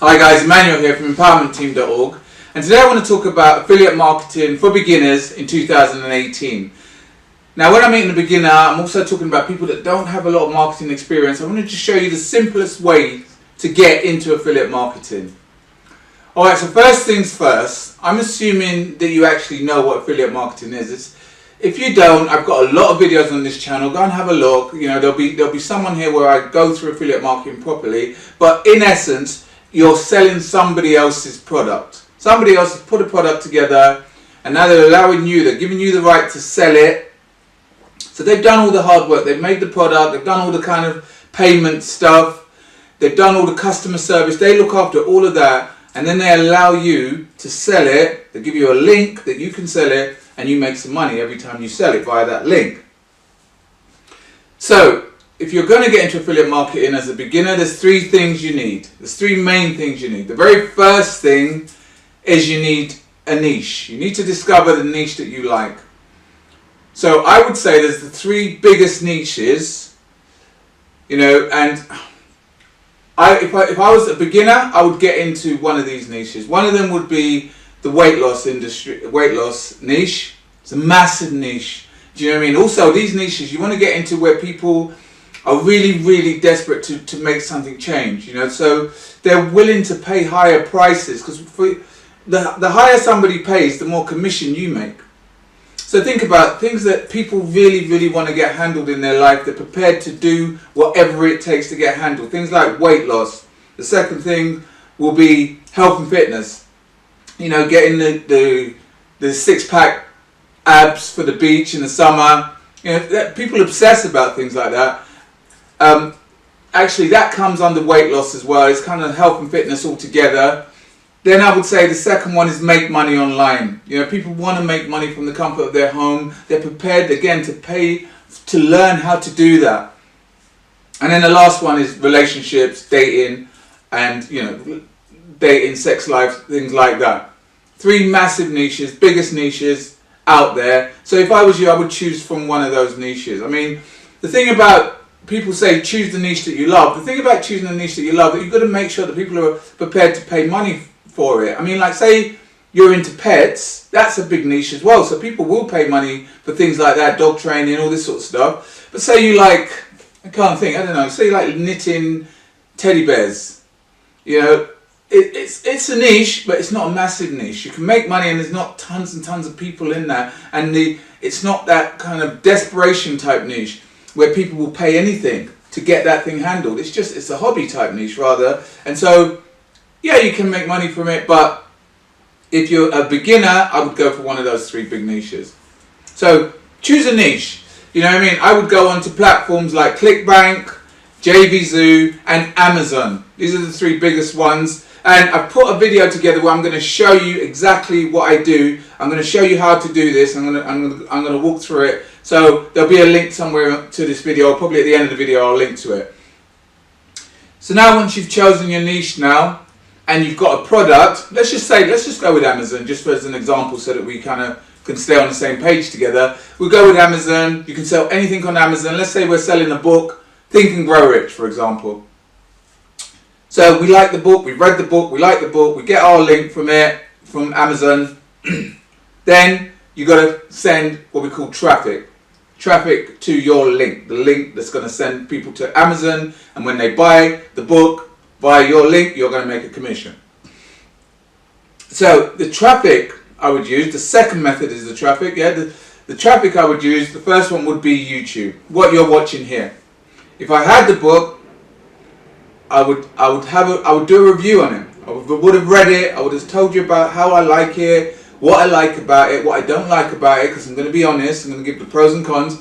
Hi guys, Emmanuel here from empowermentteam.org, and today I want to talk about affiliate marketing for beginners in 2018. Now when I mean the beginner, I'm also talking about people that don't have a lot of marketing experience. I want to just show you the simplest way to get into affiliate marketing. Alright, so first things first, I'm assuming that you actually know what affiliate marketing is. If you don't, I've got a lot of videos on this channel. Go and have a look. You know, there'll be someone here where I go through affiliate marketing properly, but in essence, you're selling somebody else's product. Somebody else has put a product together and now they're allowing you, they're giving you the right to sell it. So they've done all the hard work, they've made the product, they've done all the kind of payment stuff, they've done all the customer service, they look after all of that, and then they allow you to sell it. They give you a link that you can sell it and you make some money every time you sell it via that link. So if you're going to get into affiliate marketing as a beginner, there's three things you need. There's three main things you need. The very first thing is you need a niche. You need to discover the niche that you like. So I would say there's the three biggest niches, you know, and if I was a beginner, I would get into one of these niches. One of them would be the weight loss industry, weight loss niche. It's a massive niche. Do you know what I mean? Also, these niches, you want to get into where people are really desperate to make something change, you know, so they're willing to pay higher prices, because the higher somebody pays, the more commission you make. So think about things that people really want to get handled in their life. They're prepared to do whatever it takes to get handled. Things like weight loss. The second thing will be health and fitness. You know, getting the six-pack abs for the beach in the summer. You know, people obsess about things like that. Actually, that comes under weight loss as well. It's kind of health and fitness all together. Then I would say the second one is make money online. You know, people want to make money from the comfort of their home. They're prepared, again, to pay to learn how to do that. And then the last one is relationships, dating, and, you know, dating, sex life, things like that. Three massive niches, biggest niches out there. So if I was you, I would choose from one of those niches. I mean, the thing about people say choose the niche that you love. The thing about choosing the niche that you love, that you've got to make sure that people are prepared to pay money for it. I mean, like, say you're into pets, that's a big niche as well. So people will pay money for things like that, dog training, all this sort of stuff. But say you like, I can't think, I don't know, say you like knitting teddy bears. You know, it's a niche, but it's not a massive niche. You can make money and there's not tons and tons of people in that. And it's not that kind of desperation type niche where people will pay anything to get that thing handled. It's a hobby type niche rather. And so, yeah, you can make money from it, but if you're a beginner, I would go for one of those three big niches. So choose a niche. You know what I mean? I would go onto platforms like ClickBank, JVZoo, and Amazon. These are the three biggest ones. And I've put a video together where I'm going to show you exactly what I do. I'm going to show you how to do this. I'm going to walk through it. So there'll be a link somewhere to this video. Probably at the end of the video, I'll link to it. So now once you've chosen your niche now, and you've got a product, let's just go with Amazon, just as an example, so that we kind of can stay on the same page together. We'll go with Amazon. You can sell anything on Amazon. Let's say we're selling a book, Think and Grow Rich, for example. So we like the book, we've read the book, we like the book, we get our link from it, from Amazon. Then you got to send what we call traffic to your link, the link that's going to send people to Amazon, and when they buy the book via your link, you're going to make a commission. So the traffic I would use, the second method is the traffic. Yeah, the traffic I would use, the first one would be YouTube, what you're watching here. If I had the book, I would do a review on it. I would have read it. I would have told you about how I like it, what I like about it, what I don't like about it, because I'm going to be honest. I'm going to give the pros and cons,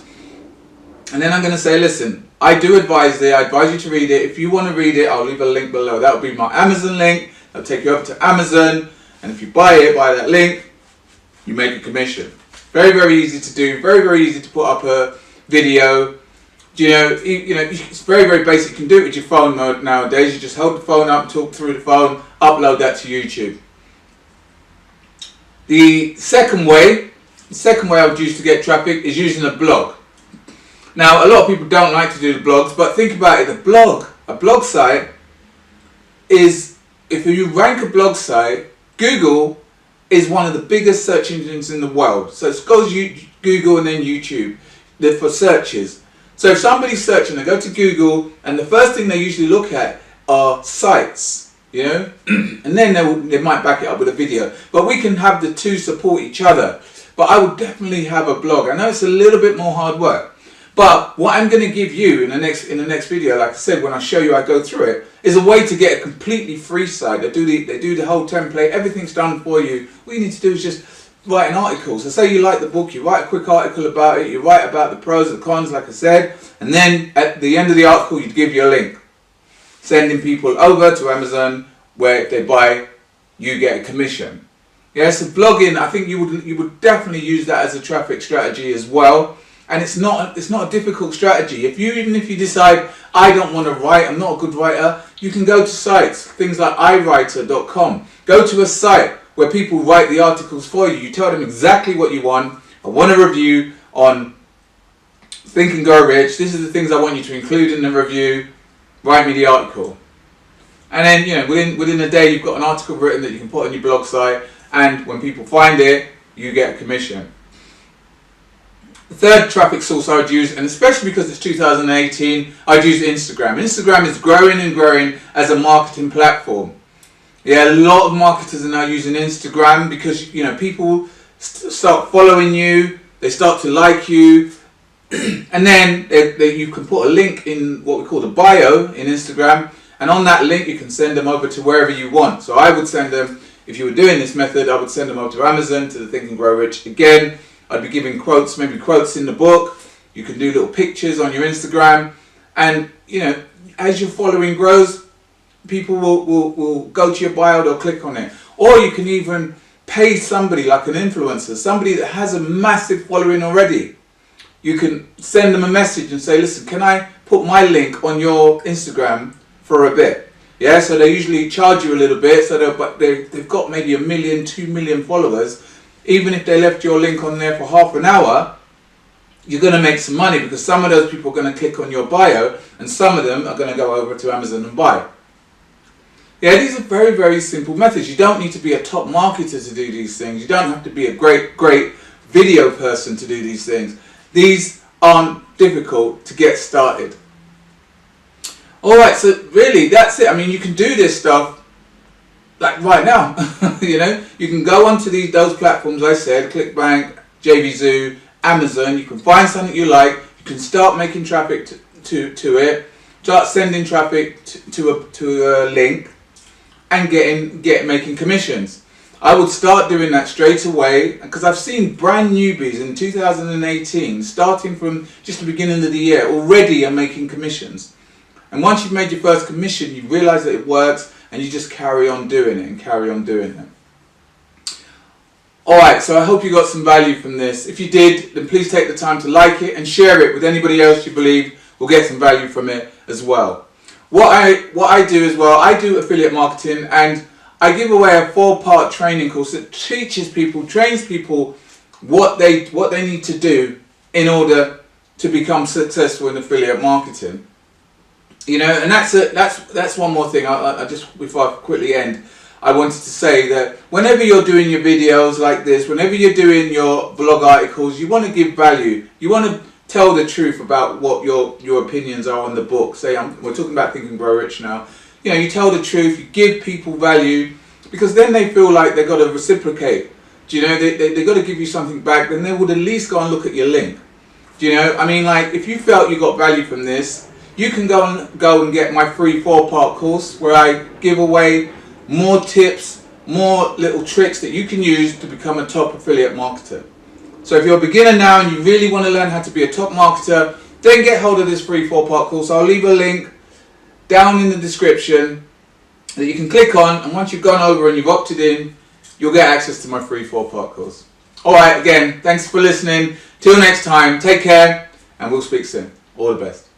and then I'm going to say, listen, I do advise it. I advise you to read it. If you want to read it, I'll leave a link below. That will be my Amazon link. That'll take you over to Amazon, and if you buy it by that link, you make a commission. Very easy to do. Very easy to put up a video. You know, it's very basic. You can do it with your phone nowadays. You just hold the phone up, talk through the phone, upload that to YouTube. The second way I would use to get traffic is using a blog. Now, a lot of people don't like to do the blogs, but think about it. A blog site is if you rank a blog site, Google is one of the biggest search engines in the world. So it goes Google and then YouTube. They're for searches. So if somebody's searching, they go to Google, and the first thing they usually look at are sites, you know, and then they might back it up with a video. But we can have the two support each other. But I would definitely have a blog. I know it's a little bit more hard work, but what I'm going to give you in the next video, like I said, when I show you, I go through it, is a way to get a completely free site. They do the whole template. Everything's done for you. What you need to do is just write an article. So say you like the book, you write a quick article about it, you write about the pros and cons, like I said, and then at the end of the article, you'd give you a link, sending people over to Amazon, where if they buy, you get a commission. Yeah, so blogging, I think you would definitely use that as a traffic strategy as well. And it's not a difficult strategy. Even if you decide, I don't want to write, I'm not a good writer, you can go to sites, things like iWriter.com. Go to a site where people write the articles for you. You tell them exactly what you want. I want a review on Think and Grow Rich. This is the things I want you to include in the review. Write me the article. And then, you know, within a day, you've got an article written that you can put on your blog site. And when people find it, you get a commission. The third traffic source I would use, and especially because it's 2018, I'd use Instagram. Instagram is growing and growing as a marketing platform. Yeah, a lot of marketers are now using Instagram because, you know, people start following you, they start to like you, and then you can put a link in what we call the bio in Instagram, and on that link you can send them over to wherever you want. So I would send them, if you were doing this method, I would send them over to Amazon, to the Think and Grow Rich. Again, I'd be giving quotes, maybe quotes in the book. You can do little pictures on your Instagram, and, you know, as your following grows, people will go to your bio, they'll click on it. Or you can even pay somebody like an influencer, somebody that has a massive following already. You can send them a message and say, listen, can I put my link on your Instagram for a bit? Yeah, so they usually charge you a little bit, but they've got maybe 1 million, 2 million followers. Even if they left your link on there for half an hour, you're going to make some money, because some of those people are going to click on your bio and some of them are going to go over to Amazon and buy. Yeah, these are very, very simple methods. You don't need to be a top marketer to do these things. You don't have to be a great video person to do these things. These aren't difficult to get started. Alright, so really that's it. I mean, you can do this stuff like right now. You know, you can go onto those platforms I said, ClickBank, JVZoo, Amazon. You can find something you like. You can start making traffic to it. Start sending traffic to a link and making commissions. I would start doing that straight away, because I've seen brand newbies in 2018, starting from just the beginning of the year, already are making commissions. And once you've made your first commission, you realise that it works, and you just carry on doing it and carry on doing it. Alright, so I hope you got some value from this. If you did, then please take the time to like it and share it with anybody else you believe will get some value from it as well. What I do as well, I do affiliate marketing, and I give away a 4-part training course that teaches people, trains people what they need to do in order to become successful in affiliate marketing. You know, and that's one more thing. I just, before I quickly end, I wanted to say that whenever you're doing your videos like this, whenever you're doing your blog articles, you want to give value. You want to tell the truth about what your opinions are on the book. Say, we're talking about Think and Grow Rich now. You know, you tell the truth, you give people value, because then they feel like they've got to reciprocate. Do you know, they've got to give you something back, then they would at least go and look at your link. Do you know, I mean, like, if you felt you got value from this, you can go and get my free 4-part course, where I give away more tips, more little tricks that you can use to become a top affiliate marketer. So if you're a beginner now and you really want to learn how to be a top marketer, then get hold of this free 4-part course. I'll leave a link down in the description that you can click on, and once you've gone over and you've opted in, you'll get access to my free 4-part course. Alright, again, thanks for listening. Till next time, take care, and we'll speak soon. All the best.